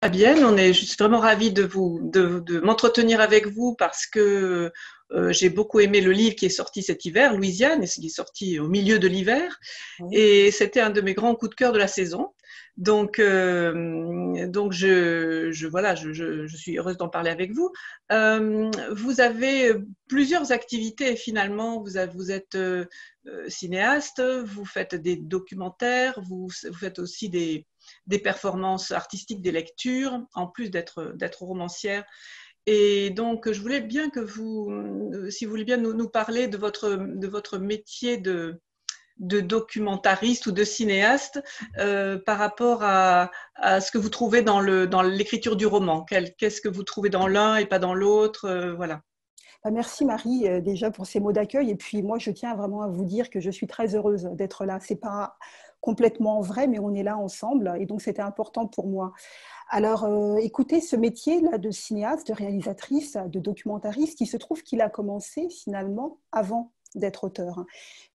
Fabienne, je suis vraiment ravie de m'entretenir avec vous parce que j'ai beaucoup aimé le livre qui est sorti cet hiver, Louisiane, et qui est sorti au milieu de l'hiver, Oui. et c'était un de mes grands coups de cœur de la saison. Donc voilà, je suis heureuse d'en parler avec vous. Vous avez plusieurs activités finalement. Vous êtes cinéaste, vous faites des documentaires, vous faites aussi des performances artistiques, des lectures, en plus d'être romancière. Et donc, je voulais bien que si vous voulez bien nous parler de votre métier de documentariste ou de cinéaste par rapport à ce que vous trouvez dans l'écriture du roman. Qu'est-ce que vous trouvez dans l'un et pas dans l'autre, voilà. Bah, merci Marie déjà pour ces mots d'accueil. Et puis moi, je tiens vraiment à vous dire que je suis très heureuse d'être là. C'est pas complètement vrai, mais on est là ensemble. Et donc, c'était important pour moi. Alors, écoutez, ce métier-là de cinéaste, de réalisatrice, de documentariste, il se trouve qu'il a commencé finalement avant d'être auteur.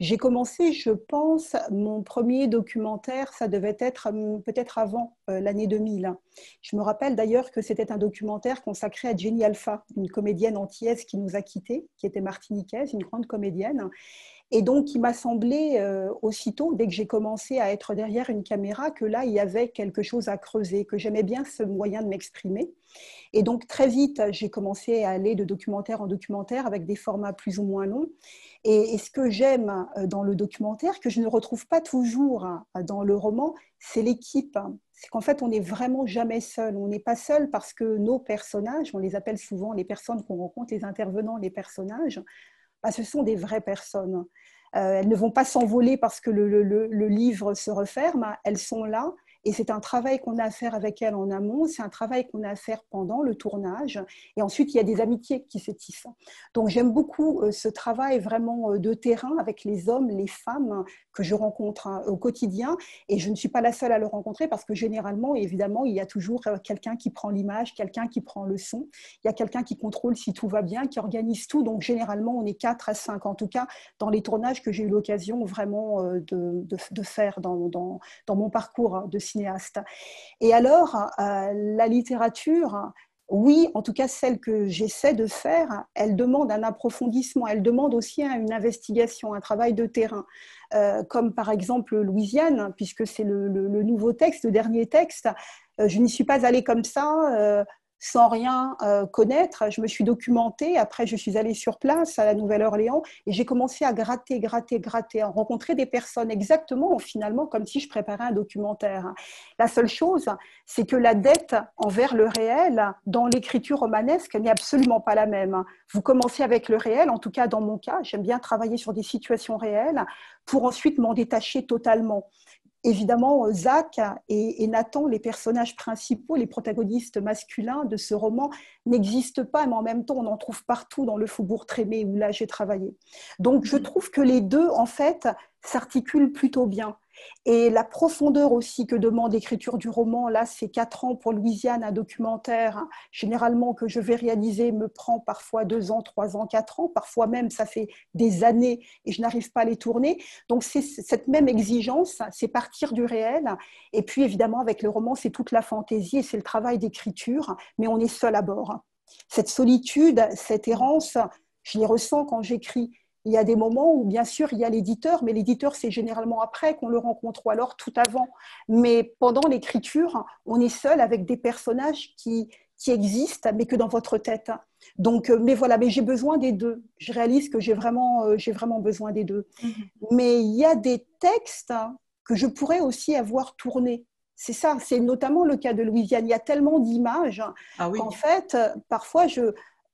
J'ai commencé, je pense, mon premier documentaire, ça devait être peut-être avant l'année 2000. Je me rappelle d'ailleurs que c'était un documentaire consacré à Jenny Alpha, une comédienne antillaise qui nous a quittés, qui était martiniquaise, une grande comédienne. Et donc, il m'a semblé aussitôt, dès que j'ai commencé à être derrière une caméra, que là, il y avait quelque chose à creuser, que j'aimais bien ce moyen de m'exprimer. Et donc, très vite, j'ai commencé à aller de documentaire en documentaire avec des formats plus ou moins longs. Et ce que j'aime dans le documentaire, que je ne retrouve pas toujours dans le roman, c'est l'équipe. C'est qu'en fait, on n'est vraiment jamais seul. On n'est pas seul parce que nos personnages, on les appelle souvent les personnes qu'on rencontre, les intervenants, les personnages, bah, ce sont des vraies personnes. Elles ne vont pas s'envoler parce que le livre se referme, elles sont là. Et c'est un travail qu'on a à faire avec elles en amont, c'est un travail qu'on a à faire pendant le tournage. Et ensuite, il y a des amitiés qui se tissent. Donc, j'aime beaucoup ce travail vraiment de terrain avec les hommes, les femmes que je rencontre au quotidien. Et je ne suis pas la seule à le rencontrer parce que généralement, évidemment, il y a toujours quelqu'un qui prend l'image, quelqu'un qui prend le son. Il y a quelqu'un qui contrôle si tout va bien, qui organise tout. Donc, généralement, on est 4 à 5, en tout cas, dans les tournages que j'ai eu l'occasion vraiment de faire dans mon parcours de cinéaste. Et alors, la littérature, oui, en tout cas celle que j'essaie de faire, elle demande un approfondissement, elle demande aussi une investigation, un travail de terrain, comme par exemple Louisiane, puisque c'est le nouveau texte, le dernier texte. Je n'y suis pas allée comme ça, sans rien connaître. Je me suis documentée. Après, je suis allée sur place à la Nouvelle-Orléans et j'ai commencé à gratter, à rencontrer des personnes exactement, finalement, comme si je préparais un documentaire. La seule chose, c'est que la dette envers le réel dans l'écriture romanesque n'est absolument pas la même. Vous commencez avec le réel, en tout cas dans mon cas, j'aime bien travailler sur des situations réelles pour ensuite m'en détacher totalement. Évidemment, Zach et Nathan, les personnages principaux, les protagonistes masculins de ce roman, n'existent pas, mais en même temps, on en trouve partout dans le Faubourg Trémé où là j'ai travaillé. Donc, je trouve que les deux, en fait, s'articulent plutôt bien. Et la profondeur aussi que demande l'écriture du roman, là, c'est 4 ans pour Louisiane, un documentaire, hein, généralement que je vais réaliser, me prend parfois 2 ans, 3 ans, 4 ans, parfois même ça fait des années et je n'arrive pas à les tourner. Donc, c'est cette même exigence, c'est partir du réel. Et puis, évidemment, avec le roman, c'est toute la fantaisie et c'est le travail d'écriture, mais on est seul à bord. Cette solitude, cette errance, je les ressens quand j'écris. Il y a des moments où, bien sûr, il y a l'éditeur, mais l'éditeur, c'est généralement après qu'on le rencontre, ou alors tout avant. Mais pendant l'écriture, on est seul avec des personnages qui existent, mais que dans votre tête. Donc, mais voilà, mais j'ai besoin des deux. Je réalise que j'ai vraiment besoin des deux. Mhm. Mais il y a des textes que je pourrais aussi avoir tournés. C'est ça, c'est notamment le cas de Louisiane. Il y a tellement d'images Ah qu'en oui, fait, parfois,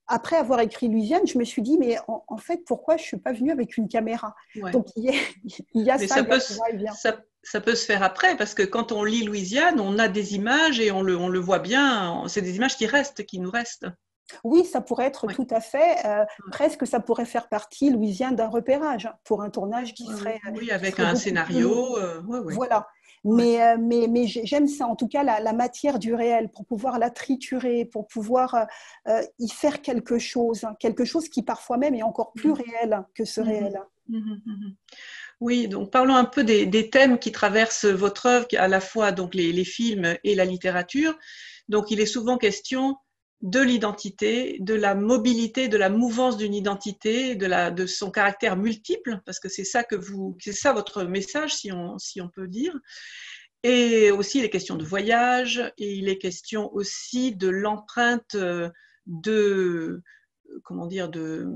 après avoir écrit Louisiane, je me suis dit, mais en fait, pourquoi je ne suis pas venue avec une caméra? ouais. Donc, il y a Mais ça, il y a ce va-et-vient. ça peut se faire après, parce que quand on lit Louisiane, on a des images et on le voit bien. C'est des images qui restent, qui nous restent. Oui, ça pourrait être Ouais, tout à fait, ouais, presque ça pourrait faire partie, Louisiane, d'un repérage pour un tournage ouais, ouais. Oui, qui avec serait un beaucoup plus long. scénario. Ouais, ouais, Voilà. ouais. Mais j'aime ça, en tout cas, la matière du réel, pour pouvoir la triturer, pour pouvoir y faire quelque chose qui parfois même est encore plus Mhm, réel que ce mhm, réel. mhm, mhm. Oui, donc parlons un peu des thèmes qui traversent votre œuvre, à la fois donc les films et la littérature. Donc, il est souvent question de l'identité, de la mobilité, de la mouvance d'une identité, de son caractère multiple, parce que c'est ça votre message, si on peut dire. Et aussi, il est question de voyage, et il est question aussi de l'empreinte comment dire, de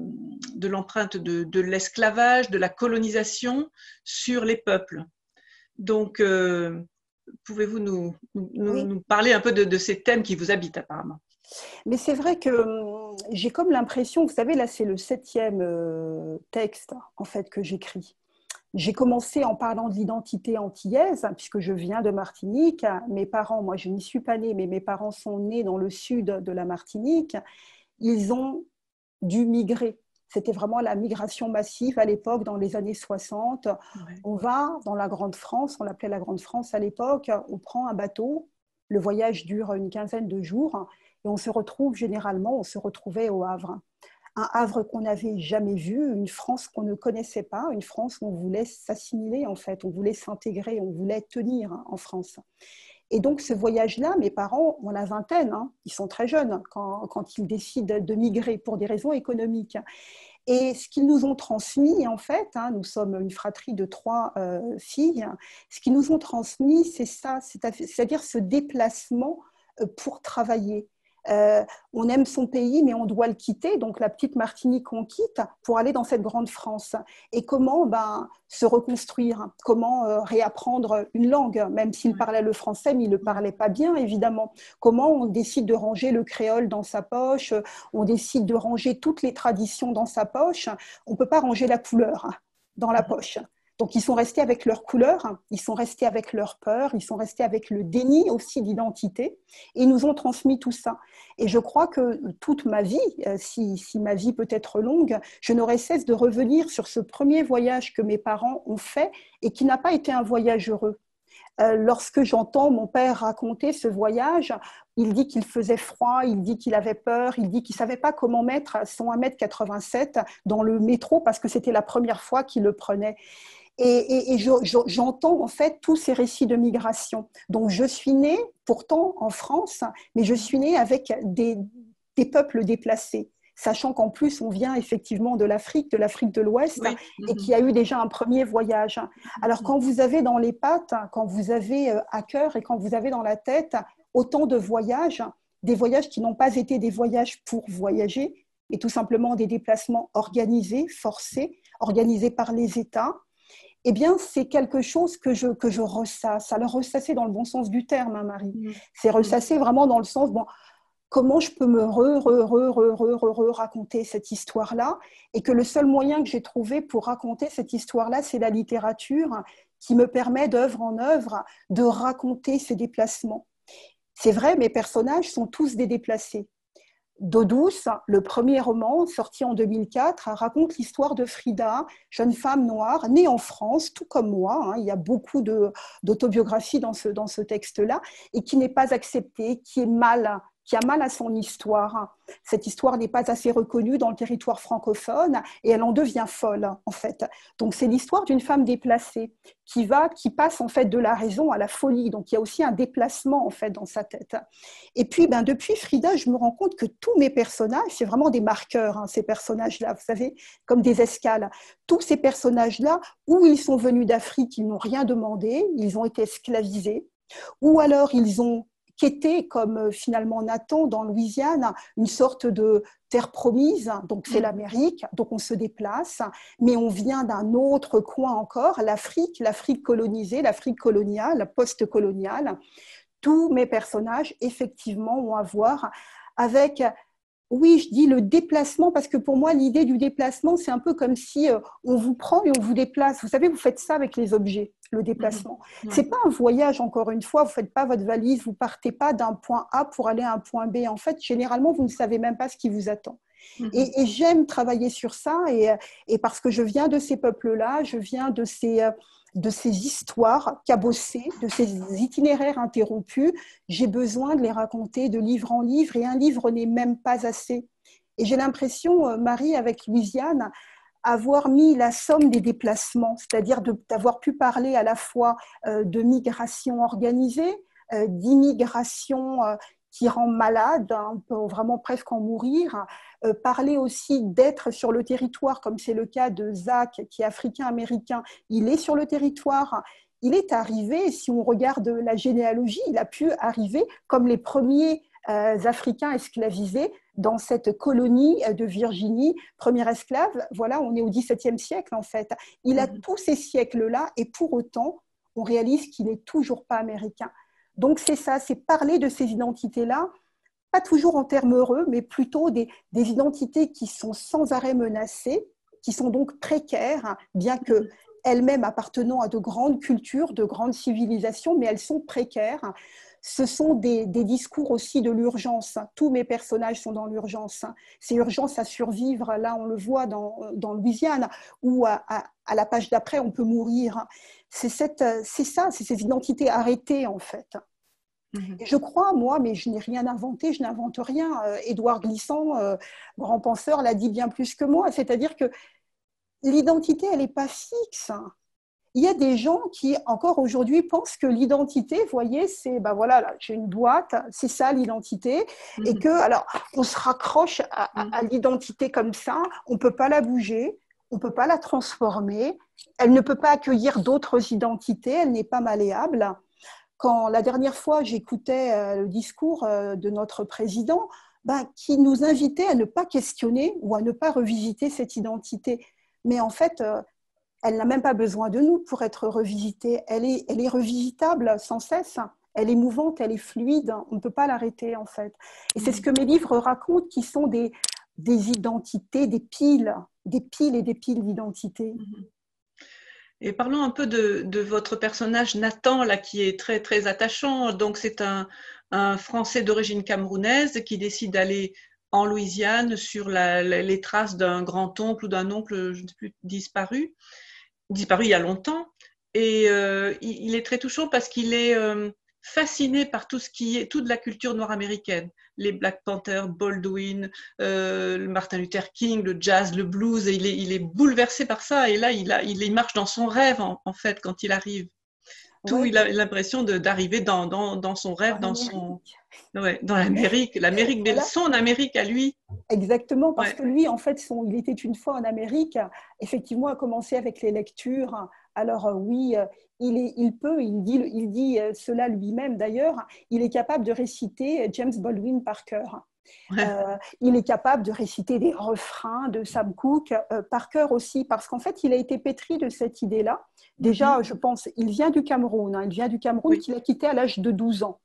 l'empreinte de l'esclavage, de la colonisation sur les peuples. Donc, pouvez-vous nous parler un peu de ces thèmes qui vous habitent apparemment? Mais c'est vrai que j'ai comme l'impression, vous savez, là c'est le 7e texte en fait que j'écris. J'ai commencé en parlant de l'identité antillaise, puisque je viens de Martinique. Mes parents, moi je n'y suis pas née, mais mes parents sont nés dans le sud de la Martinique. Ils ont dû migrer. C'était vraiment la migration massive à l'époque, dans les années 60. Ouais. On va dans la Grande France, on l'appelait la Grande France à l'époque, on prend un bateau, le voyage dure une quinzaine de jours, et on se retrouvait au Havre. Un Havre qu'on n'avait jamais vu, une France qu'on ne connaissait pas, une France où on voulait s'assimiler en fait, on voulait s'intégrer, on voulait tenir en France. Et donc ce voyage-là, mes parents ont la vingtaine, hein, ils sont très jeunes quand ils décident de migrer pour des raisons économiques. Et ce qu'ils nous ont transmis, en fait, hein, nous sommes une fratrie de 3 filles, ce qu'ils nous ont transmis, c'est ça, c'est-à-dire ce déplacement pour travailler. On aime son pays, mais on doit le quitter. Donc, la petite Martinique, on quitte pour aller dans cette grande France. Et comment se reconstruire? Comment réapprendre une langue? Même s'il parlait le français, mais il ne le parlait pas bien, évidemment. Comment on décide de ranger le créole dans sa poche? On décide de ranger toutes les traditions dans sa poche. On ne peut pas ranger la couleur dans la poche. Donc, ils sont restés avec leur couleur, ils sont restés avec leur peur, ils sont restés avec le déni aussi d'identité, et ils nous ont transmis tout ça. Et je crois que toute ma vie, si ma vie peut être longue, je n'aurai cesse de revenir sur ce premier voyage que mes parents ont fait et qui n'a pas été un voyage heureux. Lorsque j'entends mon père raconter ce voyage, il dit qu'il faisait froid, il dit qu'il avait peur, il dit qu'il ne savait pas comment mettre son 1,87 m dans le métro parce que c'était la première fois qu'il le prenait. Et j'entends en fait tous ces récits de migration. Donc je suis née pourtant en France, mais je suis née avec des peuples déplacés, sachant qu'en plus on vient effectivement de l'Afrique de l'Ouest, oui. Et qu'il y a eu déjà un premier voyage. Alors quand vous avez dans les pattes, quand vous avez à cœur et quand vous avez dans la tête autant de voyages, des voyages qui n'ont pas été des voyages pour voyager, mais tout simplement des déplacements organisés, forcés, organisés par les États, eh bien, c'est quelque chose que je ressasse. Alors, ressasser dans le bon sens du terme, hein, Marie. C'est ressasser vraiment dans le sens, bon, comment je peux me raconter cette histoire-là, et que le seul moyen que j'ai trouvé pour raconter cette histoire-là, c'est la littérature qui me permet d'œuvre en œuvre de raconter ces déplacements. C'est vrai, mes personnages sont tous des déplacés. D'eau douce, le premier roman, sorti en 2004, raconte l'histoire de Frida, jeune femme noire, née en France, tout comme moi. Il y a beaucoup d'autobiographies dans ce texte-là, et qui n'est pas acceptée, qui a mal à son histoire. Cette histoire n'est pas assez reconnue dans le territoire francophone et elle en devient folle, en fait. Donc, c'est l'histoire d'une femme déplacée qui passe, en fait, de la raison à la folie. Donc, il y a aussi un déplacement, en fait, dans sa tête. Et puis, depuis Frida, je me rends compte que tous mes personnages, c'est vraiment des marqueurs, hein, ces personnages-là, vous savez, comme des escales. Tous ces personnages-là, où ils sont venus d'Afrique, ils n'ont rien demandé, ils ont été esclavisés, ou alors ils ont qu'était, comme finalement Nathan dans Louisiane, une sorte de terre promise, donc c'est l'Amérique, donc on se déplace, mais on vient d'un autre coin encore, l'Afrique colonisée, l'Afrique coloniale, post-coloniale. Tous mes personnages, effectivement, ont à voir avec... Oui, je dis le déplacement, parce que pour moi, l'idée du déplacement, c'est un peu comme si on vous prend et on vous déplace. Vous savez, vous faites ça avec les objets, le déplacement. Ouais. Ce n'est pas un voyage, encore une fois, vous ne faites pas votre valise, vous ne partez pas d'un point A pour aller à un point B. En fait, généralement, vous ne savez même pas ce qui vous attend. Et j'aime travailler sur ça, et parce que je viens de ces peuples-là, je viens de ces histoires cabossées, de ces itinéraires interrompus, j'ai besoin de les raconter de livre en livre, et un livre n'est même pas assez. Et j'ai l'impression, Marie, avec Louisiane, avoir mis la somme des déplacements, c'est-à-dire d'avoir pu parler à la fois de migration organisée, d'immigration qui rend malade, on peut vraiment presque en mourir. Parler aussi d'être sur le territoire, comme c'est le cas de Zach, qui est africain-américain. Il est sur le territoire. Il est arrivé, si on regarde la généalogie, il a pu arriver comme les premiers Africains esclavisés dans cette colonie de Virginie, premier esclave. Voilà, on est au XVIIe siècle en fait. Il a tous ces siècles-là et pour autant, on réalise qu'il n'est toujours pas américain. Donc c'est ça, c'est parler de ces identités-là, pas toujours en termes heureux, mais plutôt des identités qui sont sans arrêt menacées, qui sont donc précaires, bien qu'elles-mêmes appartenant à de grandes cultures, de grandes civilisations, mais elles sont précaires. Ce sont des discours aussi de l'urgence. Tous mes personnages sont dans l'urgence. C'est urgence à survivre. Là, on le voit dans Louisiane, où à la page d'après, on peut mourir. C'est ça, c'est ces identités arrêtées, en fait. Et je crois, moi, mais je n'ai rien inventé, je n'invente rien. Édouard Glissant, grand penseur, l'a dit bien plus que moi. C'est-à-dire que l'identité, elle n'est pas fixe. Il y a des gens qui, encore aujourd'hui, pensent que l'identité, vous voyez, c'est, ben voilà, là, j'ai une boîte, c'est ça l'identité, et que, alors, on se raccroche à l'identité comme ça, on ne peut pas la bouger, on ne peut pas la transformer, elle ne peut pas accueillir d'autres identités, elle n'est pas malléable. Quand la dernière fois, j'écoutais le discours de notre président, ben, qui nous invitait à ne pas questionner ou à ne pas revisiter cette identité. Mais en fait, elle n'a même pas besoin de nous pour être revisitée. Elle est revisitable sans cesse. Elle est mouvante, elle est fluide. On ne peut pas l'arrêter, en fait. Et c'est ce que mes livres racontent, qui sont des identités, des piles et des piles d'identités. Et parlons un peu de votre personnage Nathan, là, qui est très, très attachant. Donc, c'est un Français d'origine camerounaise qui décide d'aller en Louisiane sur les traces d'un grand-oncle ou d'un oncle, je ne sais plus, disparu il y a longtemps. Et il est très touchant parce qu'il est fasciné par tout ce qui est toute la culture nord-américaine, les Black Panthers, Baldwin, le Martin Luther King, le jazz, le blues, et il est bouleversé par ça. Et là, il marche dans son rêve en fait quand il arrive. Ouais, Il a l'impression d'arriver dans son rêve, dans l'Amérique, mais voilà. son Amérique à lui. Exactement, parce Ouais. que lui, en fait, il était une fois en Amérique, effectivement, a commencé avec les lectures. Alors oui, il dit cela lui-même d'ailleurs, il est capable de réciter James Baldwin par cœur. Ouais. Il est capable de réciter des refrains de Sam Cooke par cœur aussi, parce qu'en fait, il a été pétri de cette idée-là. Déjà, je pense, il vient du Cameroun, il vient du Cameroun Oui. qu'il a quitté à l'âge de 12 ans.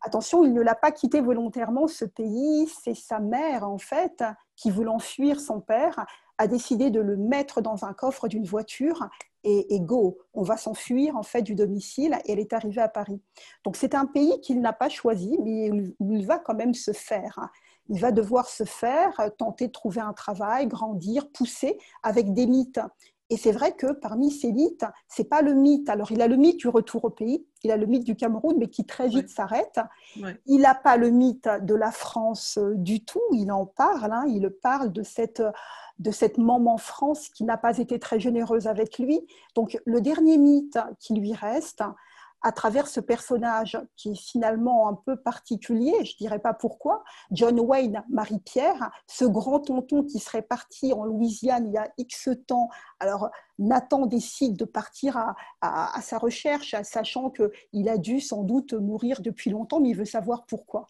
Attention, il ne l'a pas quitté volontairement, ce pays. C'est sa mère, en fait, qui, voulant fuir son père, a décidé de le mettre dans un coffre d'une voiture et go, on va s'enfuir, en fait, du domicile, et elle est arrivée à Paris. Donc, c'est un pays qu'il n'a pas choisi, mais où il va quand même se faire. Il va devoir se faire, tenter de trouver un travail, grandir, pousser avec des mythes. Et c'est vrai que parmi ces mythes, c'est pas le mythe. Alors, il a le mythe du retour au pays, il a le mythe du Cameroun, mais qui très vite s'arrête. Ouais. Il n'a pas le mythe de la France du tout. Il en parle. Il parle de cette maman France qui n'a pas été très généreuse avec lui. Donc, le dernier mythe qui lui reste, à travers ce personnage qui est finalement un peu particulier, je ne dirais pas pourquoi, John Wayne Marie-Pierre, ce grand tonton qui serait parti en Louisiane il y a X temps. Alors, Nathan décide de partir à sa recherche, sachant qu'il a dû sans doute mourir depuis longtemps, mais il veut savoir pourquoi.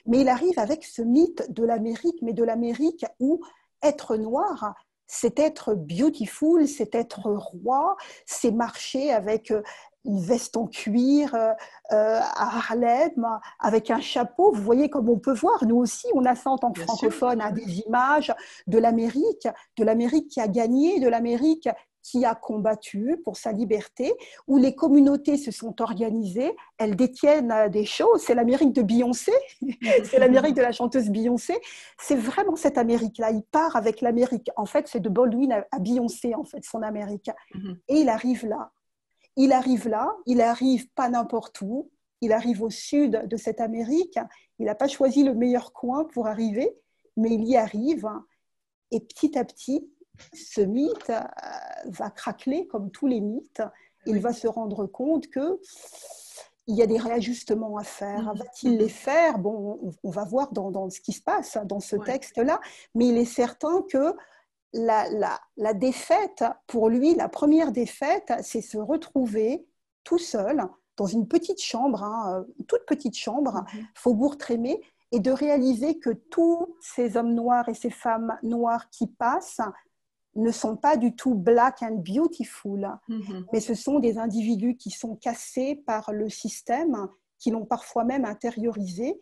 Mais il arrive avec ce mythe de l'Amérique, mais de l'Amérique où être noir, c'est être beautiful, c'est être roi, c'est marcher avec une veste en cuir à Harlem, avec un chapeau. Vous voyez comme on peut voir, nous aussi, on a ça en tant que francophone, des images de l'Amérique qui a gagné, de l'Amérique qui a combattu pour sa liberté, où les communautés se sont organisées, elles détiennent des choses. C'est l'Amérique de Beyoncé, c'est l'Amérique de la chanteuse Beyoncé. C'est vraiment cette Amérique-là. Il part avec l'Amérique. En fait, c'est de Baldwin à Beyoncé, en fait, son Amérique. Et il arrive là. Il arrive pas n'importe où. Il arrive au sud de cette Amérique. Il n'a pas choisi le meilleur coin pour arriver, mais il y arrive. Et petit à petit, ce mythe va craqueler comme tous les mythes. Il va se rendre compte que il y a des réajustements à faire. Va-t-il les faire? Bon, on va voir dans ce qui se passe dans ce texte-là, mais il est certain que la défaite, pour lui, la première défaite, c'est se retrouver tout seul dans une petite chambre, toute petite chambre, Faubourg-Trémée, et de réaliser que tous ces hommes noirs et ces femmes noires qui passent ne sont pas du tout black and beautiful, mais ce sont des individus qui sont cassés par le système, qui l'ont parfois même intériorisé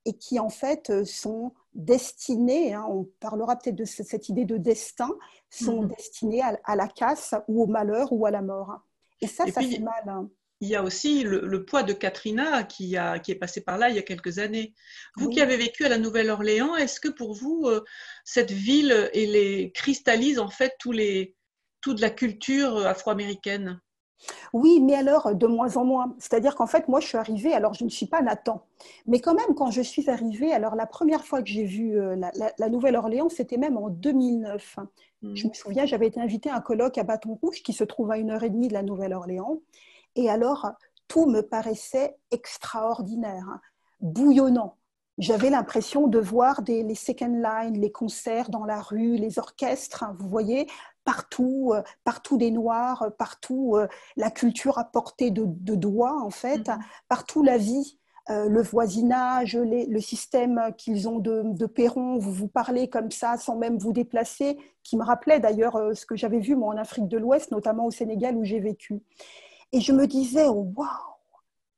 et qui en fait sont destinés, on parlera peut-être de cette idée de destin, sont destinés à la casse ou au malheur ou à la mort. Et ça fait mal. Il y a aussi le poids de Katrina qui est passé par là il y a quelques années. Vous qui avez vécu à la Nouvelle-Orléans, est-ce que pour vous, cette ville cristallise en fait toute la culture afro-américaine? Oui, mais alors de moins en moins. C'est-à-dire qu'en fait, moi, je suis arrivée, alors je ne suis pas Nathan, mais quand même, quand je suis arrivée, alors la première fois que j'ai vu la Nouvelle-Orléans, c'était même en 2009. Je me souviens, j'avais été invitée à un colloque à Bâton Rouge qui se trouve à 1h30 de la Nouvelle-Orléans. Et alors, tout me paraissait extraordinaire, bouillonnant. J'avais l'impression de voir les second line, les concerts dans la rue, les orchestres, vous voyez, partout des Noirs, partout la culture à portée de doigts, en fait, partout la vie, le voisinage, le système qu'ils ont de perron, vous parlez comme ça sans même vous déplacer, qui me rappelait d'ailleurs ce que j'avais vu moi en Afrique de l'Ouest, notamment au Sénégal où j'ai vécu. Et je me disais, oh, waouh,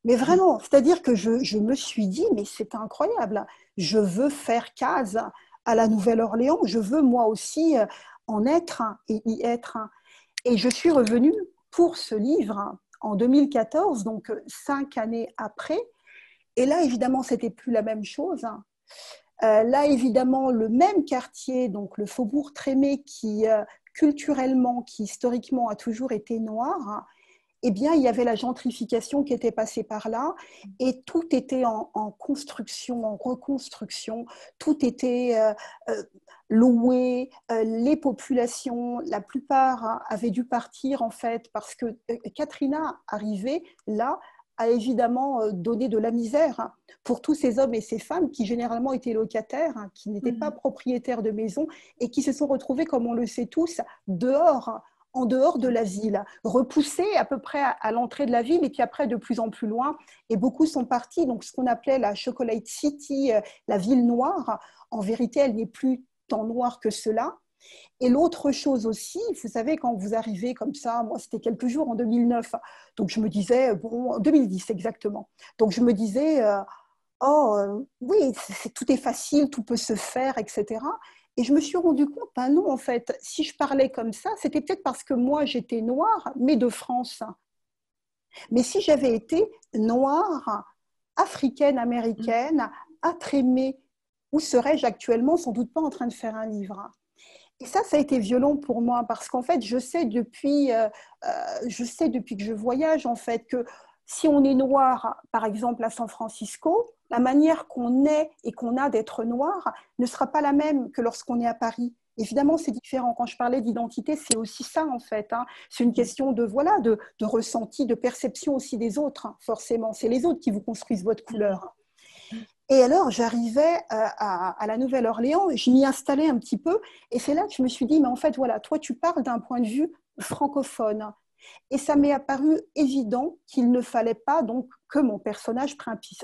mais vraiment, c'est-à-dire que je me suis dit, mais c'est incroyable, je veux faire case à la Nouvelle-Orléans, je veux moi aussi en être et y être. Et je suis revenue pour ce livre en 2014, donc 5 années après. Et là, évidemment, c'était plus la même chose. Là, évidemment, le même quartier, donc le Faubourg Trémée, qui culturellement, qui historiquement a toujours été noir, eh bien, il y avait la gentrification qui était passée par là et tout était en construction, en reconstruction, tout était loué, les populations, la plupart avaient dû partir en fait parce que Katrina arrivait là a évidemment donné de la misère pour tous ces hommes et ces femmes qui généralement étaient locataires, qui n'étaient pas propriétaires de maisons et qui se sont retrouvés, comme on le sait tous, dehors, en dehors de la ville, repoussés à peu près à l'entrée de la ville et puis après de plus en plus loin. Et beaucoup sont partis, donc ce qu'on appelait la Chocolate City, la ville noire. En vérité, elle n'est plus tant noire que cela. Et l'autre chose aussi, vous savez, quand vous arrivez comme ça, moi c'était quelques jours en 2009, donc je me disais, bon, en 2010 exactement, donc je me disais, oui, tout est facile, tout peut se faire, etc. Et je me suis rendu compte, ben non, en fait, si je parlais comme ça, c'était peut-être parce que moi, j'étais noire, mais de France. Mais si j'avais été noire, africaine, américaine, à Trémée, où serais-je actuellement? Sans doute pas en train de faire un livre. Et ça a été violent pour moi, parce qu'en fait, je sais depuis que je voyage, en fait, que si on est noir, par exemple, à San Francisco, la manière qu'on est et qu'on a d'être noir ne sera pas la même que lorsqu'on est à Paris. Évidemment, c'est différent. Quand je parlais d'identité, c'est aussi ça, en fait. C'est une question de ressenti, de perception aussi des autres, forcément. C'est les autres qui vous construisent votre couleur. Et alors, j'arrivais à la Nouvelle-Orléans, je m'y installais un petit peu, et c'est là que je me suis dit, mais en fait, voilà, toi, tu parles d'un point de vue francophone. Et ça m'est apparu évident qu'il ne fallait pas donc que mon personnage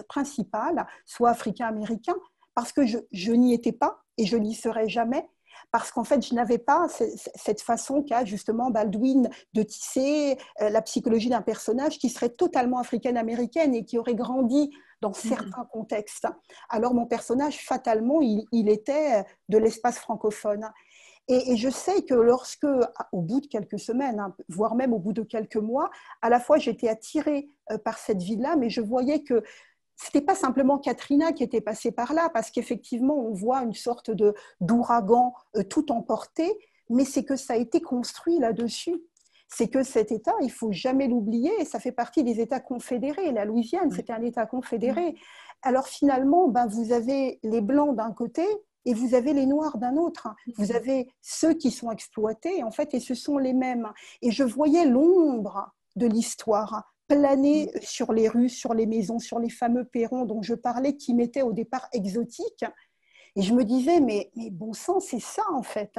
principal soit africain-américain, parce que je n'y étais pas et je n'y serai jamais, parce qu'en fait, je n'avais pas cette façon qu'a justement Baldwin de tisser la psychologie d'un personnage qui serait totalement africaine-américaine et qui aurait grandi dans certains contextes. Alors mon personnage, fatalement, il était de l'espace francophone. Et je sais que lorsque, au bout de quelques semaines, voire même au bout de quelques mois, à la fois j'étais attirée par cette ville-là, mais je voyais que ce n'était pas simplement Katrina qui était passée par là, parce qu'effectivement, on voit une sorte d'ouragan tout emporté, mais c'est que ça a été construit là-dessus. C'est que cet État, il ne faut jamais l'oublier, ça fait partie des États confédérés. La Louisiane, c'était un État confédéré. Alors finalement, vous avez les Blancs d'un côté et vous avez les Noirs d'un autre. Vous avez ceux qui sont exploités, en fait, et ce sont les mêmes. Et je voyais l'ombre de l'histoire planer sur les rues, sur les maisons, sur les fameux perrons dont je parlais, qui m'étaient au départ exotiques. Et je me disais, mais bon sang, c'est ça en fait.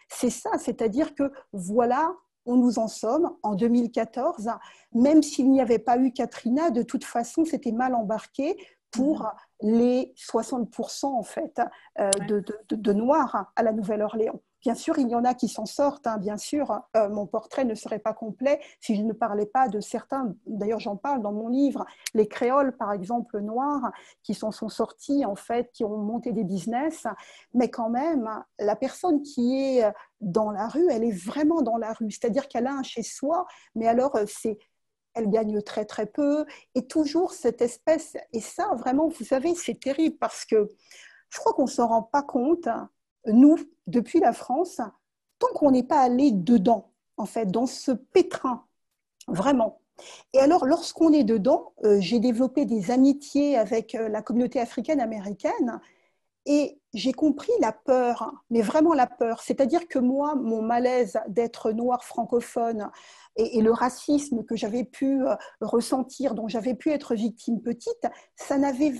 C'est ça, c'est-à-dire que voilà, où nous en sommes en 2014. Même s'il n'y avait pas eu Katrina, de toute façon, c'était mal embarqué pour les 60% en fait de Noirs à la Nouvelle-Orléans. Bien sûr, il y en a qui s'en sortent, hein, bien sûr. Mon portrait ne serait pas complet si je ne parlais pas de certains, d'ailleurs j'en parle dans mon livre, les créoles par exemple noirs, qui s'en sont sortis en fait, qui ont monté des business, mais quand même, la personne qui est dans la rue, elle est vraiment dans la rue, c'est-à-dire qu'elle a un chez-soi, mais alors elle gagne très très peu, et toujours cette espèce, et ça vraiment, vous savez, c'est terrible parce que je crois qu'on ne s'en rend pas compte, nous, depuis la France, tant qu'on n'est pas allé dedans, en fait, dans ce pétrin, vraiment. Et alors, lorsqu'on est dedans, j'ai développé des amitiés avec la communauté africaine-américaine et j'ai compris la peur, mais vraiment la peur. C'est-à-dire que moi, mon malaise d'être noire francophone et le racisme que j'avais pu ressentir, dont j'avais pu être victime petite, ça n'avait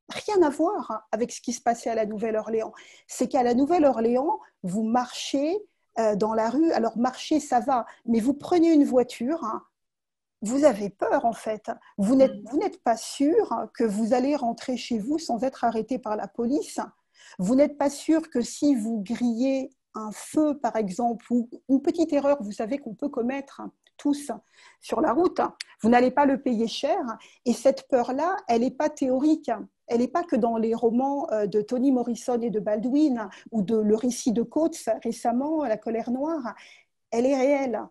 rien à voir avec ce qui se passait à la Nouvelle-Orléans. C'est qu'à la Nouvelle-Orléans, vous marchez dans la rue. Alors, marcher, ça va, mais vous prenez une voiture, hein, vous avez peur, en fait. Vous n'êtes pas sûr que vous allez rentrer chez vous sans être arrêté par la police. Vous n'êtes pas sûr que si vous grillez un feu, par exemple, ou une petite erreur, vous savez qu'on peut commettre tous sur la route, vous n'allez pas le payer cher. Et cette peur-là, elle n'est pas théorique. Elle n'est pas que dans les romans de Toni Morrison et de Baldwin ou de Le récit de Coates récemment, La colère noire. Elle est réelle,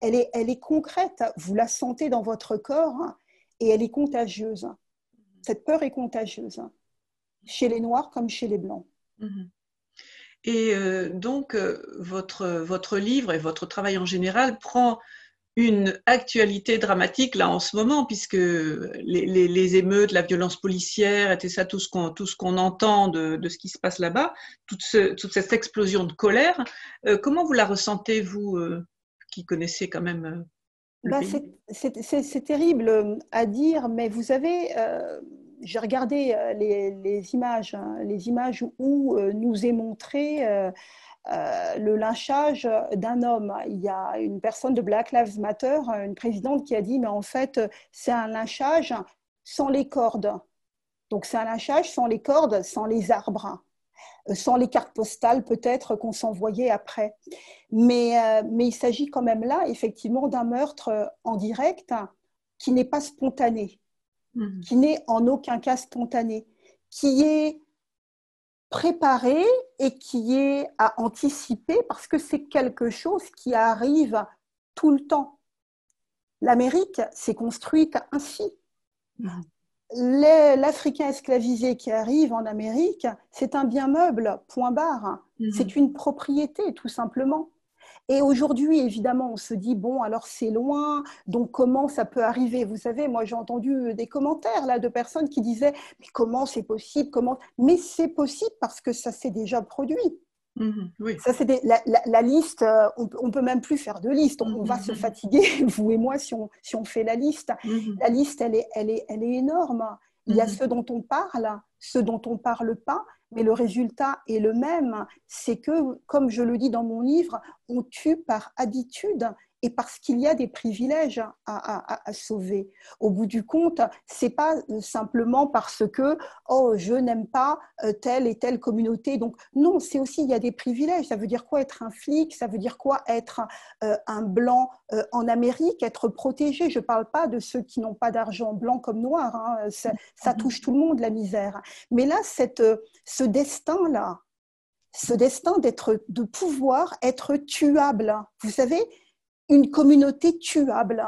elle est concrète. Vous la sentez dans votre corps et elle est contagieuse. Cette peur est contagieuse, chez les Noirs comme chez les Blancs. Et donc, votre livre et votre travail en général prend une actualité dramatique là en ce moment, puisque les émeutes, la violence policière, et ça, tout ce qu'on entend de ce qui se passe là-bas, toute cette explosion de colère, comment vous la ressentez, vous, qui connaissez quand même le pays? C'est terrible à dire, mais vous savez, j'ai regardé les images où nous est montré le lynchage d'un homme. Il y a une personne de Black Lives Matter, une présidente, qui a dit, mais en fait, c'est un lynchage sans les cordes. Donc, c'est un lynchage sans les cordes, sans les arbres, sans les cartes postales peut-être qu'on s'envoyait après. Mais il s'agit quand même là, effectivement, d'un meurtre en direct qui n'est pas spontané, qui n'est en aucun cas spontané, qui est préparé et qui est à anticiper parce que c'est quelque chose qui arrive tout le temps. L'Amérique s'est construite ainsi. L'Africain esclavisé qui arrive en Amérique, c'est un bien meuble, point barre. C'est une propriété, tout simplement. Et aujourd'hui, évidemment, on se dit, bon, alors c'est loin, donc comment ça peut arriver? Vous savez, moi j'ai entendu des commentaires là, de personnes qui disaient, mais comment c'est possible? Mais c'est possible parce que ça s'est déjà produit. Oui. Ça, c'est la liste, on ne peut même plus faire de liste, on va se fatiguer, vous et moi, si on fait la liste. La liste, elle est énorme. Il y a ceux dont on parle, ceux dont on ne parle pas, mais le résultat est le même. C'est que, comme je le dis dans mon livre, on tue par habitude et parce qu'il y a des privilèges à sauver. Au bout du compte, ce n'est pas simplement parce que je n'aime pas telle et telle communauté. Donc non, c'est aussi, il y a des privilèges. Ça veut dire quoi être un flic? Ça veut dire quoi être un blanc en Amérique, être protégé? Je ne parle pas de ceux qui n'ont pas d'argent, blanc comme noir. Hein. Ça touche tout le monde, la misère. Mais là, ce destin-là, de pouvoir être tuable. Vous savez, une communauté tuable,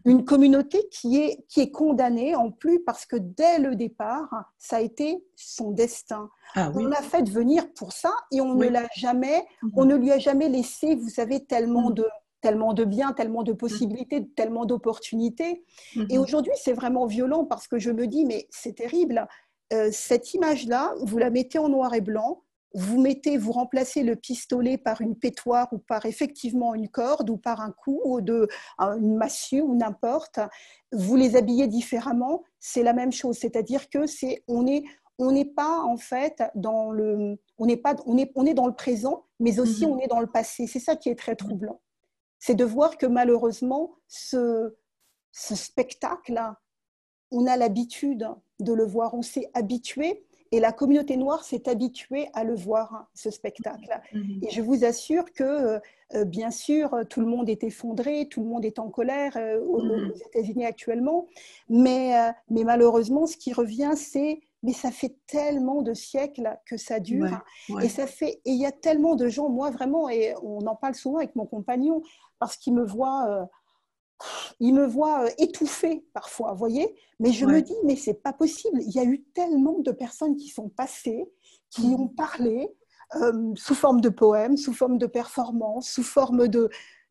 une communauté qui est condamnée en plus parce que dès le départ, ça a été son destin. Ah, oui. On l'a fait venir pour ça et on ne l'a jamais, on ne lui a jamais laissé, vous savez, tellement de biens, tellement de possibilités, tellement d'opportunités. Et aujourd'hui, c'est vraiment violent parce que je me dis, mais c'est terrible. Cette image-là, vous la mettez en noir et blanc, vous remplacez le pistolet par une pétoire ou par effectivement une corde ou par un coup ou une massue ou n'importe, vous les habillez différemment, c'est la même chose. C'est-à-dire que on n'est pas en fait dans le, on est dans le présent, mais aussi on est dans le passé. C'est ça qui est très troublant. C'est de voir que malheureusement, ce spectacle-là, on a l'habitude de le voir, on s'est habitué. Et la communauté noire s'est habituée à le voir, ce spectacle. Et je vous assure que, bien sûr, tout le monde est effondré, tout le monde est en colère aux États-Unis actuellement. Mais malheureusement, ce qui revient, c'est mais ça fait tellement de siècles que ça dure. Et il y a tellement de gens, moi vraiment, et on en parle souvent avec mon compagnon, parce qu'il me voit... il me voit étouffée parfois, vous voyez. Mais je me dis, mais c'est pas possible. Il y a eu tellement de personnes qui sont passées, qui ont parlé sous forme de poèmes, sous forme de performances, sous forme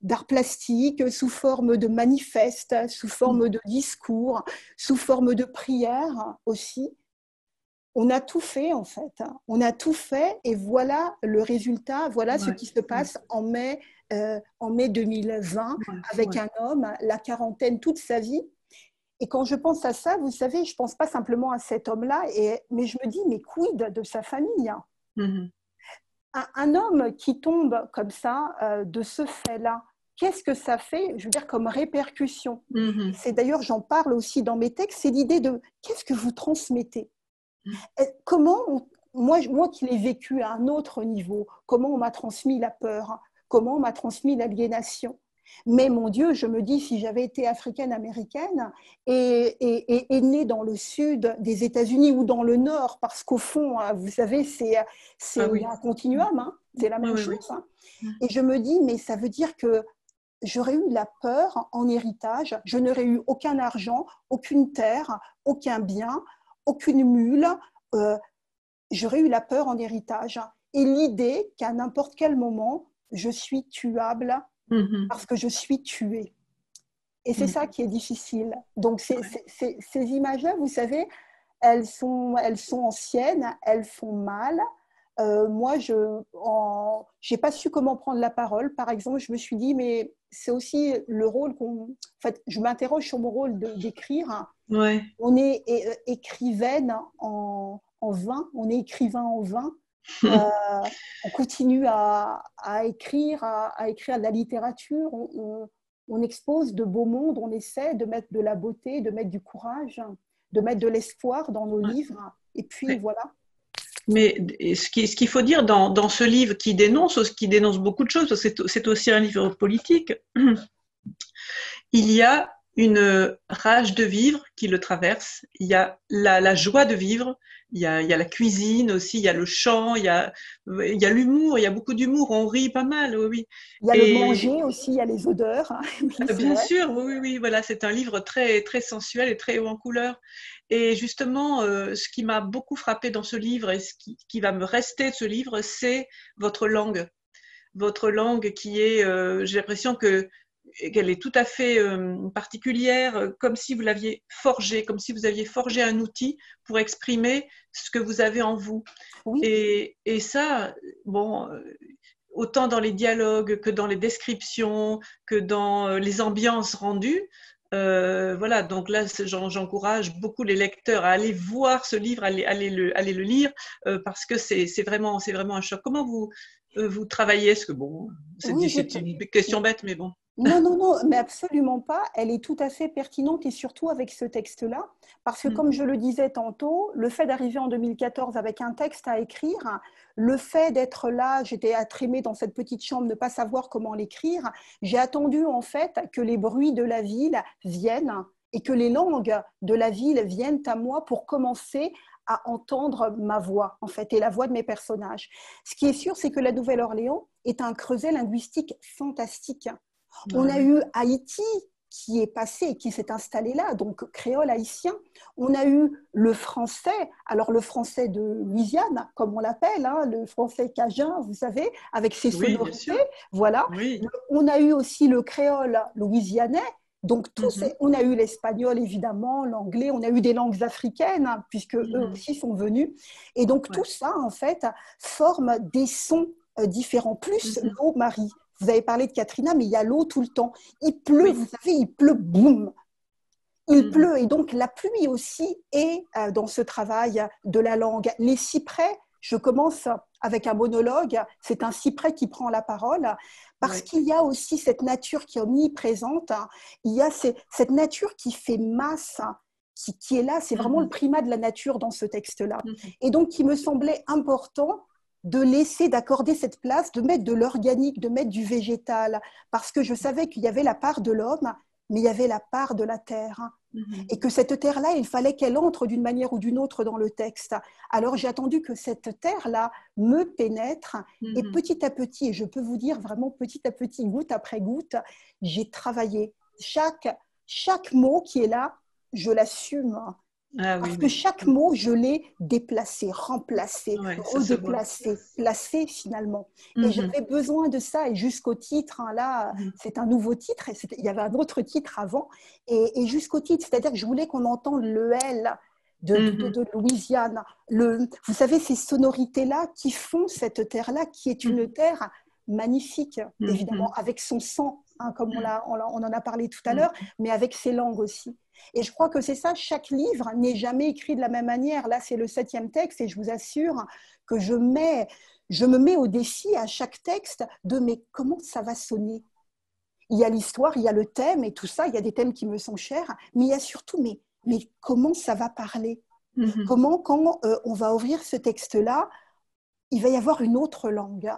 d'art plastique, sous forme de manifestes, sous forme de discours, sous forme de prières aussi. On a tout fait en fait. On a tout fait et voilà le résultat, voilà ce qui se passe en mai 2020 avec un homme, la quarantaine toute sa vie. Et quand je pense à ça, vous savez, je ne pense pas simplement à cet homme-là, mais je me dis, mais quid de sa famille? Un homme qui tombe comme ça, de ce fait-là, qu'est-ce que ça fait, je veux dire, comme répercussion? C'est d'ailleurs, j'en parle aussi dans mes textes, c'est l'idée de qu'est-ce que vous transmettez? Comment, moi qui l'ai vécu à un autre niveau, comment on m'a transmis la peur, comment on m'a transmis l'aliénation. Mais mon Dieu, je me dis, si j'avais été africaine-américaine et née dans le sud des États-Unis ou dans le nord, parce qu'au fond, vous savez, c'est un continuum, hein, c'est la même chose. Hein. Et je me dis, mais ça veut dire que j'aurais eu la peur en héritage, je n'aurais eu aucun argent, aucune terre, aucun bien, aucune mule, j'aurais eu la peur en héritage. Et l'idée qu'à n'importe quel moment, je suis tuable parce que je suis tuée. Et c'est ça qui est difficile. Donc, ces images-là, vous savez, elles sont anciennes, elles font mal. Moi, je n'ai pas su comment prendre la parole. Par exemple, je me suis dit, mais c'est aussi le rôle En fait, je m'interroge sur mon rôle d'écrire. On est écrivaine en vain, on est écrivain en vain. On continue à écrire de la littérature, on expose de beaux mondes, on essaie de mettre de la beauté, de mettre du courage, de mettre de l'espoir dans nos livres. Et puis voilà. Mais ce qu'il faut dire dans ce livre qui dénonce beaucoup de choses, parce que c'est aussi un livre politique, il y a une rage de vivre qui le traverse, il y a la joie de vivre, il y a la cuisine aussi, il y a le chant, il y a l'humour, il y a beaucoup d'humour, on rit pas mal, oui. Il y a le manger aussi, il y a les odeurs. Bien sûr, oui, voilà, c'est un livre très, très sensuel et très haut en couleur. Et justement, ce qui m'a beaucoup frappé dans ce livre et ce qui va me rester de ce livre, c'est votre langue. Votre langue qui est, j'ai l'impression qu'elle est tout à fait particulière, comme si vous l'aviez forgée, comme si vous aviez forgé un outil pour exprimer ce que vous avez en vous. Oui. Et ça, bon, autant dans les dialogues que dans les descriptions, que dans les ambiances rendues, voilà, donc là, j'encourage beaucoup les lecteurs à aller voir ce livre, aller le lire, parce que c'est vraiment un choc. Comment vous travaillez? Est-ce que bon, c'est une question bête, mais bon. Non, mais absolument pas. Elle est tout à fait pertinente et surtout avec ce texte-là. Parce que comme je le disais tantôt, le fait d'arriver en 2014 avec un texte à écrire, le fait d'être là, j'étais à trémer dans cette petite chambre, ne pas savoir comment l'écrire, j'ai attendu en fait que les bruits de la ville viennent et que les langues de la ville viennent à moi pour commencer à entendre ma voix, en fait, et la voix de mes personnages. Ce qui est sûr, c'est que la Nouvelle-Orléans est un creuset linguistique fantastique. On a eu Haïti qui est passé, qui s'est installé là, donc créole haïtien. On a eu le français, alors le français de Louisiane, comme on l'appelle, hein, le français cajun, vous savez, avec ses sonorités. Voilà. Oui. On a eu aussi le créole louisianais, Donc, on a eu l'espagnol, évidemment, l'anglais, on a eu des langues africaines, hein, puisque eux aussi sont venus. Et donc, tout ça, en fait, forme des sons différents. Plus l'eau, Marie. Vous avez parlé de Katrina, mais il y a l'eau tout le temps. Il pleut, vous savez, il pleut, boum. Il pleut. Et donc, la pluie aussi est dans ce travail de la langue. Les cyprès, je commence avec un monologue. C'est un cyprès qui prend la parole. Parce qu'il y a aussi cette nature qui est omniprésente, hein. Il y a cette nature qui fait masse, hein, qui est là. C'est vraiment le primat de la nature dans ce texte-là. Et donc, il me semblait important de laisser, d'accorder cette place, de mettre de l'organique, de mettre du végétal, parce que je savais qu'il y avait la part de l'homme, mais il y avait la part de la terre. Et que cette terre-là, il fallait qu'elle entre d'une manière ou d'une autre dans le texte. Alors j'ai attendu que cette terre-là me pénètre, et petit à petit, et je peux vous dire vraiment petit à petit, goutte après goutte, j'ai travaillé. Chaque mot qui est là, je l'assume. Parce que chaque mot, je l'ai déplacé, remplacé, redéplacé, placé finalement. Et j'avais besoin de ça. Et jusqu'au titre, hein, là, c'est un nouveau titre. Et il y avait un autre titre avant. Et jusqu'au titre, c'est-à-dire que je voulais qu'on entende le L de Louisiane. Vous savez, ces sonorités-là qui font cette terre-là, qui est une terre magnifique, évidemment, avec son sang, hein, comme on en a parlé tout à l'heure, mais avec ses langues aussi. Et je crois que c'est ça, chaque livre n'est jamais écrit de la même manière. Là, c'est le 7e texte et je vous assure que je me mets au défi à chaque texte de mais comment ça va sonner? Il y a l'histoire, il y a le thème et tout ça, il y a des thèmes qui me sont chers, mais il y a surtout mais comment ça va parler? Comment, quand on va ouvrir ce texte-là, il va y avoir une autre langue.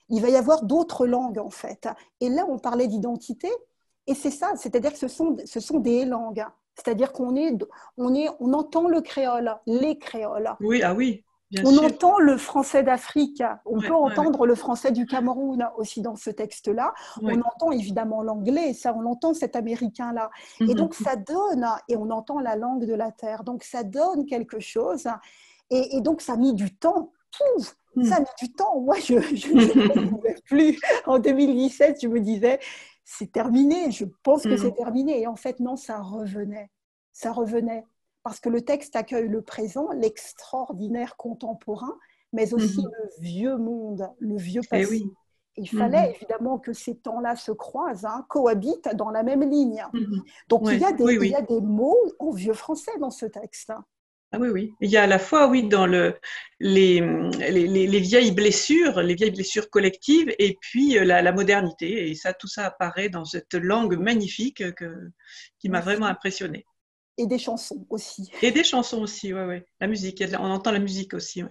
Il va y avoir d'autres langues en fait. Et là, on parlait d'identité. Et c'est ça, c'est-à-dire que ce sont des langues. C'est-à-dire on entend le créole, les créoles. Oui, ah oui, bien on sûr. entend le français d'Afrique. On peut entendre le français du Cameroun aussi dans ce texte-là. On entend évidemment l'anglais, ça, on entend cet américain-là. Et donc, ça donne, et on entend la langue de la terre. Donc, ça donne quelque chose. Et donc, ça a mis du temps. Ça a mis du temps. Moi, je ne pouvais plus. En 2017, je me disais, c'est terminé, je pense que c'est terminé. Et en fait, non, ça revenait. Ça revenait. Parce que le texte accueille le présent, l'extraordinaire contemporain, mais aussi le vieux monde, le vieux passé. Oui. Il fallait évidemment que ces temps-là se croisent, hein, cohabitent dans la même ligne. Donc, il y a des mots en vieux français dans ce texte. Ah oui, oui. Il y a à la fois, oui, dans les vieilles blessures collectives, et puis la modernité. Et ça, tout ça apparaît dans cette langue magnifique qui m'a vraiment impressionnée. Et des chansons aussi. Et des chansons aussi, oui. La musique, on entend la musique aussi. Ouais.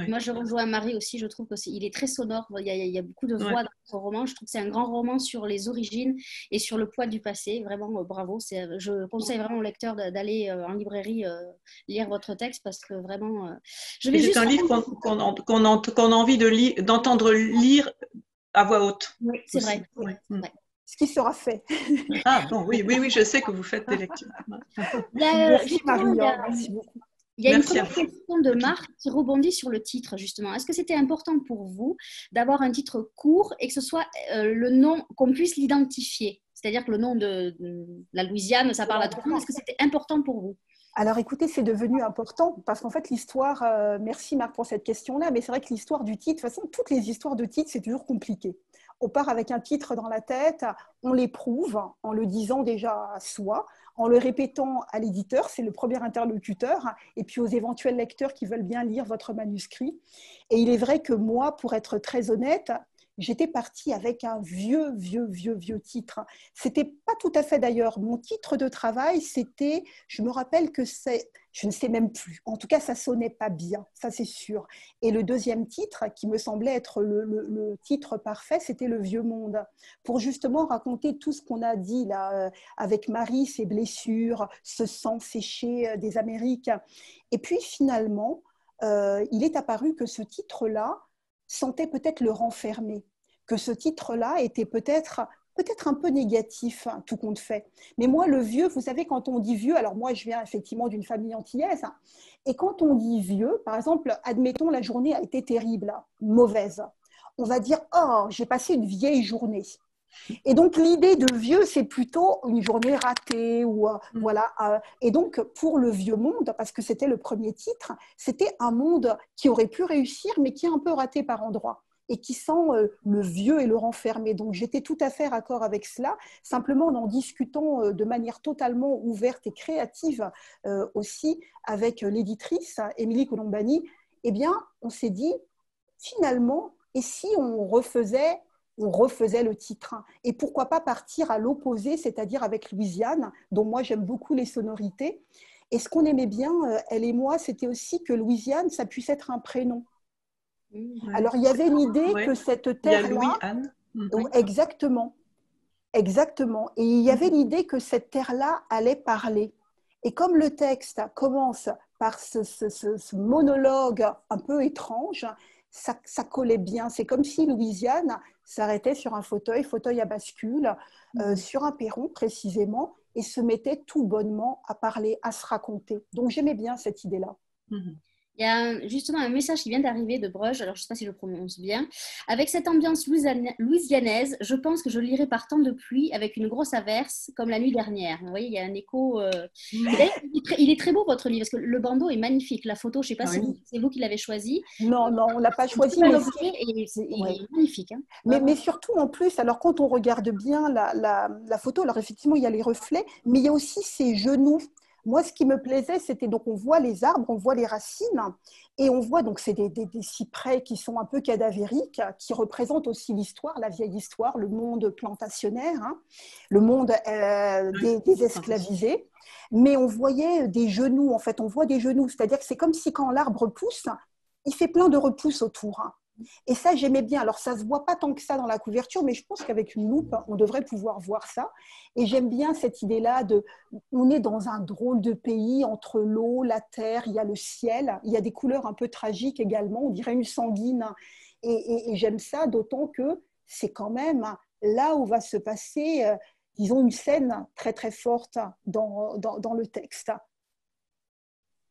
Moi, je rejoins Marie aussi, je trouve qu'il est très sonore. Il y a beaucoup de voix dans ce roman. Je trouve que c'est un grand roman sur les origines et sur le poids du passé. Vraiment, bravo. Je conseille vraiment au lecteur d'aller en librairie lire votre texte parce que vraiment... c'est un livre qu'on a envie d'entendre lire à voix haute. Oui, c'est vrai. Oui, vrai. Ce qui sera fait. Ah bon, oui, je sais que vous faites des lectures. Merci Marie, merci beaucoup. Il y a une première question de Marc qui rebondit sur le titre, justement. Est-ce que c'était important pour vous d'avoir un titre court et que ce soit le nom, qu'on puisse l'identifier? C'est-à-dire que le nom de la Louisiane, ça parle à tout le monde. Est-ce que c'était important pour vous? Alors écoutez, c'est devenu important parce qu'en fait l'histoire, merci Marc pour cette question-là, mais c'est vrai que l'histoire du titre, de toute façon toutes les histoires de titre, c'est toujours compliqué. On part avec un titre dans la tête, on l'éprouve en le disant déjà à soi, en le répétant à l'éditeur, c'est le premier interlocuteur, et puis aux éventuels lecteurs qui veulent bien lire votre manuscrit. Et il est vrai que moi, pour être très honnête, j'étais partie avec un vieux titre. C'était pas tout à fait d'ailleurs mon titre de travail, c'était, je me rappelle que je ne sais même plus. En tout cas, ça sonnait pas bien, ça c'est sûr. Et le deuxième titre, qui me semblait être le titre parfait, c'était Le Vieux Monde, pour justement raconter tout ce qu'on a dit là, avec Marie, ses blessures, ce sang séché des Amériques. Et puis finalement, il est apparu que ce titre-là sentait peut-être le renfermer, que ce titre-là était peut-être un peu négatif, hein, tout compte fait. Mais moi, le vieux, vous savez, quand on dit vieux, alors moi, je viens effectivement d'une famille antillaise, hein, et quand on dit vieux, par exemple, admettons, la journée a été terrible, mauvaise, on va dire « Oh, j'ai passé une vieille journée ». Et donc, l'idée de vieux, c'est plutôt une journée ratée. Voilà. Et donc, pour le vieux monde, parce que c'était le premier titre, c'était un monde qui aurait pu réussir, mais qui est un peu raté par endroits et qui sent le vieux et le renfermé. Donc, j'étais tout à fait raccord avec cela, simplement en discutant de manière totalement ouverte et créative aussi avec l'éditrice Émilie Colombani. Eh bien, on s'est dit, finalement, et si on refaisait le titre. Et pourquoi pas partir à l'opposé, c'est-à-dire avec Louisiane, dont moi j'aime beaucoup les sonorités. Et ce qu'on aimait bien, elle et moi, c'était aussi que Louisiane, ça puisse être un prénom. Alors il y avait l'idée que cette terre-là… Il y a Louis-Anne. Exactement. Exactement. Et il y avait l'idée que cette terre-là allait parler. Et comme le texte commence par ce monologue un peu étrange, ça collait bien. C'est comme si Louisiane s'arrêtait sur un fauteuil à bascule, sur un perron précisément, et se mettait tout bonnement à parler, à se raconter. Donc j'aimais bien cette idée-là. Il y a justement un message qui vient d'arriver de Bruges, alors je ne sais pas si je le prononce bien. Avec cette ambiance louisianaise, je pense que je lirai par temps de pluie avec une grosse averse comme la nuit dernière. Vous voyez, il y a un écho. Il est très beau votre livre, parce que le bandeau est magnifique. La photo, je ne sais pas si c'est vous qui l'avez choisi. Non, on ne l'a pas choisi. Mais il est magnifique. Hein. Mais surtout, en plus, alors quand on regarde bien la photo, alors effectivement, il y a les reflets, mais il y a aussi ses genoux. Moi, ce qui me plaisait, c'était donc on voit les arbres, on voit les racines, et on voit donc c'est des cyprès qui sont un peu cadavériques, qui représentent aussi l'histoire, la vieille histoire, le monde plantationnaire, hein, le monde des esclavisés. Mais on voyait des genoux, en fait, on voit des genoux, c'est-à-dire que c'est comme si quand l'arbre pousse, il fait plein de repousses autour. Hein. Et ça, j'aimais bien. Alors, ça ne se voit pas tant que ça dans la couverture, mais je pense qu'avec une loupe, on devrait pouvoir voir ça. Et j'aime bien cette idée-là on est dans un drôle de pays, entre l'eau, la terre, il y a le ciel, il y a des couleurs un peu tragiques également, on dirait une sanguine. Et j'aime ça, d'autant que c'est quand même là où va se passer, disons, une scène très, très forte dans le texte.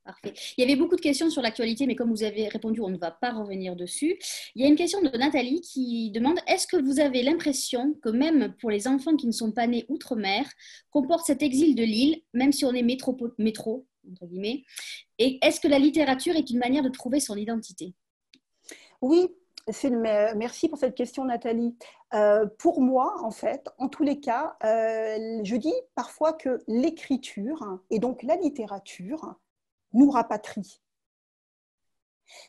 Parfait. Il y avait beaucoup de questions sur l'actualité, mais comme vous avez répondu, on ne va pas revenir dessus. Il y a une question de Nathalie qui demande: est-ce que vous avez l'impression que même pour les enfants qui ne sont pas nés outre-mer, comporte cet exil de l'île, même si on est métro, entre guillemets, et est-ce que la littérature est une manière de trouver son identité? Oui, merci pour cette question, Nathalie. Pour moi, en fait, en tous les cas, je dis parfois que l'écriture, et donc la littérature, nous rapatrie.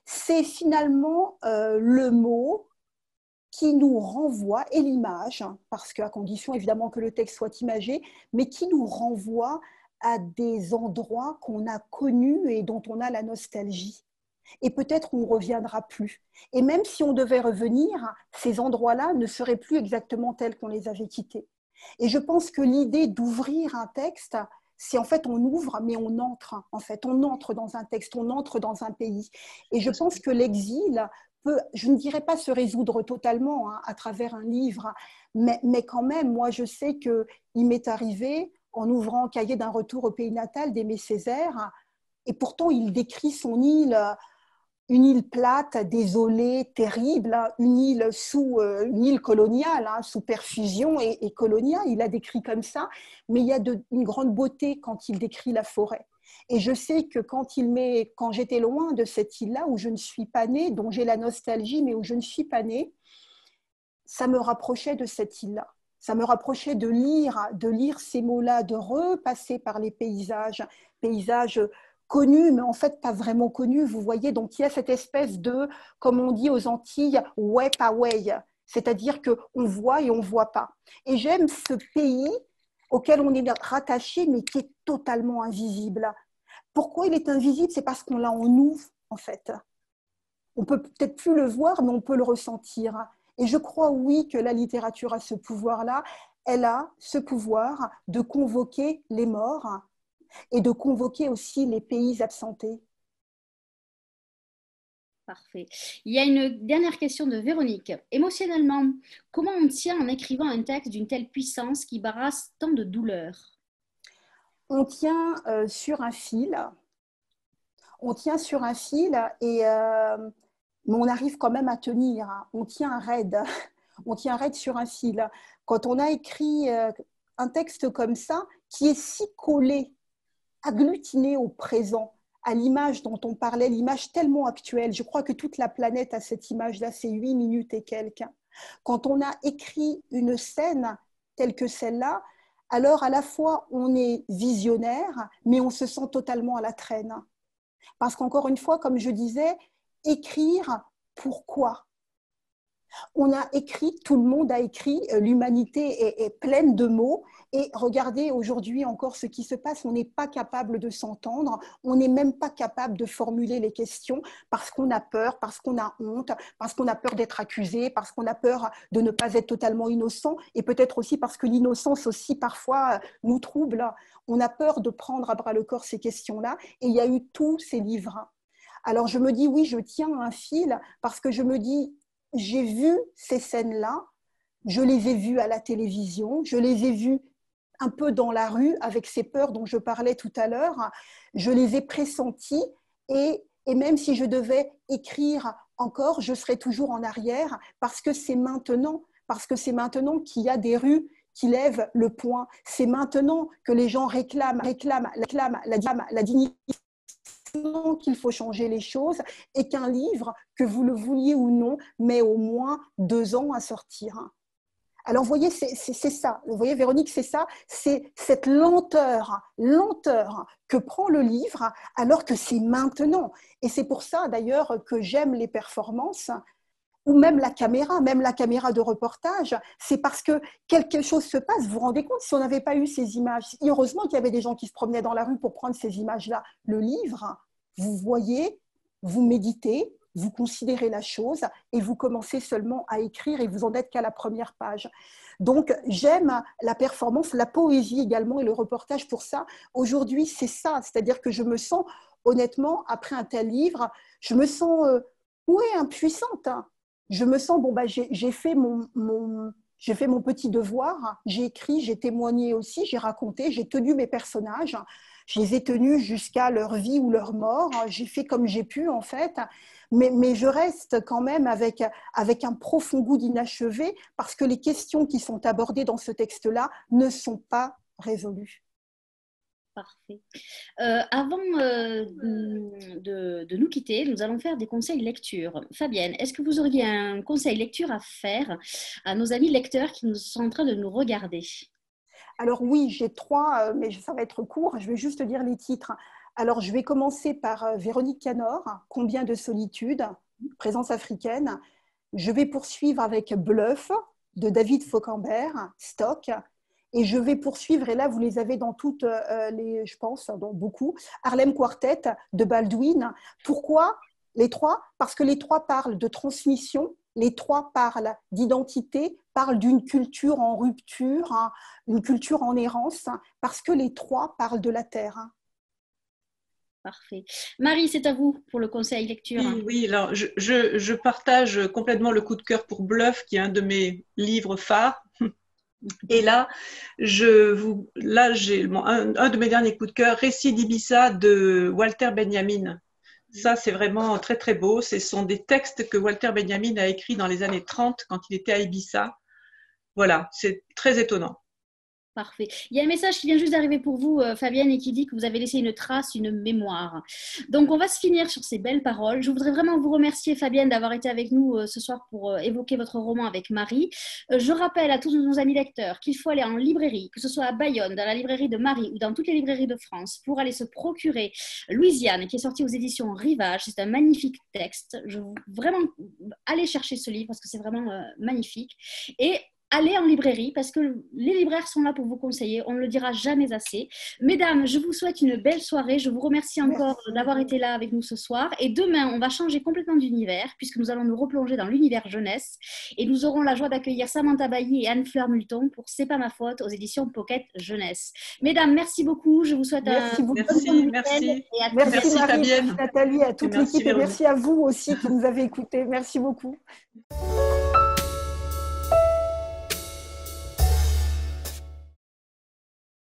C'est finalement le mot qui nous renvoie, et l'image, parce qu'à condition évidemment que le texte soit imagé, mais qui nous renvoie à des endroits qu'on a connus et dont on a la nostalgie. Et peut-être on ne reviendra plus. Et même si on devait revenir, ces endroits-là ne seraient plus exactement tels qu'on les avait quittés. Et je pense que l'idée d'ouvrir un texte, c'est en fait on ouvre, mais on entre. En fait, on entre dans un texte, on entre dans un pays. Et je pense que l'exil peut, je ne dirais pas se résoudre totalement à travers un livre, mais quand même, moi je sais qu'il m'est arrivé, en ouvrant Cahier d'un retour au pays natal d'Aimé Césaire, et pourtant il décrit son île, une île plate, désolée, terrible, une île coloniale, sous perfusion et coloniale, il a décrit comme ça, mais il y a une grande beauté quand il décrit la forêt. Et je sais que quand j'étais loin de cette île-là, où je ne suis pas née, dont j'ai la nostalgie, mais où je ne suis pas née, ça me rapprochait de cette île-là. Ça me rapprochait de lire ces mots-là, de repasser par les paysages connu, mais en fait pas vraiment connu, vous voyez. Donc il y a cette espèce de, comme on dit aux Antilles, ouais, pas ouais, c'est-à-dire qu'on voit et on ne voit pas. Et j'aime ce pays auquel on est rattaché, mais qui est totalement invisible. Pourquoi il est invisible? C'est parce qu'on l'a en nous, en fait. On peut peut-être plus le voir, mais on peut le ressentir. Et je crois, oui, que la littérature a ce pouvoir-là. Elle a ce pouvoir de convoquer les morts, et de convoquer aussi les pays absentés. Parfait. Il y a une dernière question de Véronique. Émotionnellement, comment on tient en écrivant un texte d'une telle puissance qui brasse tant de douleurs? On tient sur un fil. On tient sur un fil, mais on arrive quand même à tenir. On tient raide. On tient raide sur un fil. quand on a écrit un texte comme ça, qui est si collé, agglutiné au présent, à l'image dont on parlait, l'image tellement actuelle. Je crois que toute la planète a cette image-là, c'est 8 minutes et quelques. Quand on a écrit une scène telle que celle-là, alors à la fois on est visionnaire, mais on se sent totalement à la traîne. Parce qu'encore une fois, comme je disais, écrire, pourquoi ? On a écrit, tout le monde a écrit, l'humanité est pleine de mots. Et regardez aujourd'hui encore ce qui se passe, on n'est pas capable de s'entendre, on n'est même pas capable de formuler les questions parce qu'on a peur, parce qu'on a honte, parce qu'on a peur d'être accusé, parce qu'on a peur de ne pas être totalement innocent et peut-être aussi parce que l'innocence aussi parfois nous trouble. On a peur de prendre à bras le corps ces questions-là et il y a eu tous ces livres. Alors je me dis oui, je tiens un fil parce que je me dis j'ai vu ces scènes-là, je les ai vues à la télévision, je les ai vues un peu dans la rue avec ces peurs dont je parlais tout à l'heure, je les ai pressenties et même si je devais écrire encore, je serais toujours en arrière parce que c'est maintenant qu'il y a des rues qui lèvent le poing, c'est maintenant que les gens réclament la dignité, qu'il faut changer les choses et qu'un livre, que vous le vouliez ou non, met au moins 2 ans à sortir. Alors, vous voyez, c'est ça. Vous voyez, Véronique, c'est ça. C'est cette lenteur que prend le livre alors que c'est maintenant. Et c'est pour ça, d'ailleurs, que j'aime les performances ou même la caméra de reportage. C'est parce que quelque chose se passe. Vous vous rendez compte, si on n'avait pas eu ces images, heureusement qu'il y avait des gens qui se promenaient dans la rue pour prendre ces images-là. Le livre, vous voyez, vous méditez, vous considérez la chose et vous commencez seulement à écrire et vous n'en êtes qu'à la première page. Donc, j'aime la performance, la poésie également et le reportage pour ça. Aujourd'hui, c'est ça, c'est-à-dire que je me sens, honnêtement, après un tel livre, je me sens impuissante. Je me sens, j'ai fait mon petit devoir, j'ai écrit, j'ai témoigné aussi, j'ai raconté, j'ai tenu mes personnages, je les ai tenus jusqu'à leur vie ou leur mort, j'ai fait comme j'ai pu en fait, mais je reste quand même avec un profond goût d'inachevé parce que les questions qui sont abordées dans ce texte-là ne sont pas résolues. Parfait. Avant de nous quitter, nous allons faire des conseils lecture. Fabienne, est-ce que vous auriez un conseil lecture à faire à nos amis lecteurs qui sont en train de nous regarder? Alors oui, j'ai 3, mais ça va être court, je vais juste dire les titres. Alors je vais commencer par Véronique Canor, Combien de solitude, présence africaine. Je vais poursuivre avec Bluff de David Fauquembert, Stock. Et je vais poursuivre, et là vous les avez dans toutes les, je pense, dans beaucoup, Harlem Quartet de Baldwin. Pourquoi les 3? Parce que les 3 parlent de transmission, les 3 parlent d'identité, parlent d'une culture en rupture, hein, une culture en errance, parce que les 3 parlent de la terre. Parfait. Marie, c'est à vous pour le conseil lecture. Oui, alors je partage complètement le coup de cœur pour Bluff, qui est un de mes livres phares. Et là, j'ai un de mes derniers coups de cœur, Récit d'Ibiza de Walter Benjamin. Ça, c'est vraiment très, très beau. Ce sont des textes que Walter Benjamin a écrits dans les années 30 quand il était à Ibiza. Voilà, c'est très étonnant. Parfait. Il y a un message qui vient juste d'arriver pour vous, Fabienne, et qui dit que vous avez laissé une trace, une mémoire. Donc, on va se finir sur ces belles paroles. Je voudrais vraiment vous remercier, Fabienne, d'avoir été avec nous ce soir pour évoquer votre roman avec Marie. Je rappelle à tous nos amis lecteurs qu'il faut aller en librairie, que ce soit à Bayonne, dans la librairie de Marie ou dans toutes les librairies de France, pour aller se procurer Louisiane, qui est sortie aux éditions Rivage. C'est un magnifique texte. Vraiment, allez chercher ce livre parce que c'est vraiment magnifique. Et allez en librairie parce que les libraires sont là pour vous conseiller. On ne le dira jamais assez. Mesdames, je vous souhaite une belle soirée. Je vous remercie encore d'avoir été là avec nous ce soir. Et demain, on va changer complètement d'univers puisque nous allons nous replonger dans l'univers jeunesse. Et nous aurons la joie d'accueillir Samantha Bailly et Anne-Fleur Multon pour C'est pas ma faute aux éditions Pocket Jeunesse. Mesdames, merci beaucoup. Je vous souhaite merci un merci. Merci Fabienne. Nathalie, à toute l'équipe et merci à vous aussi qui nous avez écoutés. Merci beaucoup.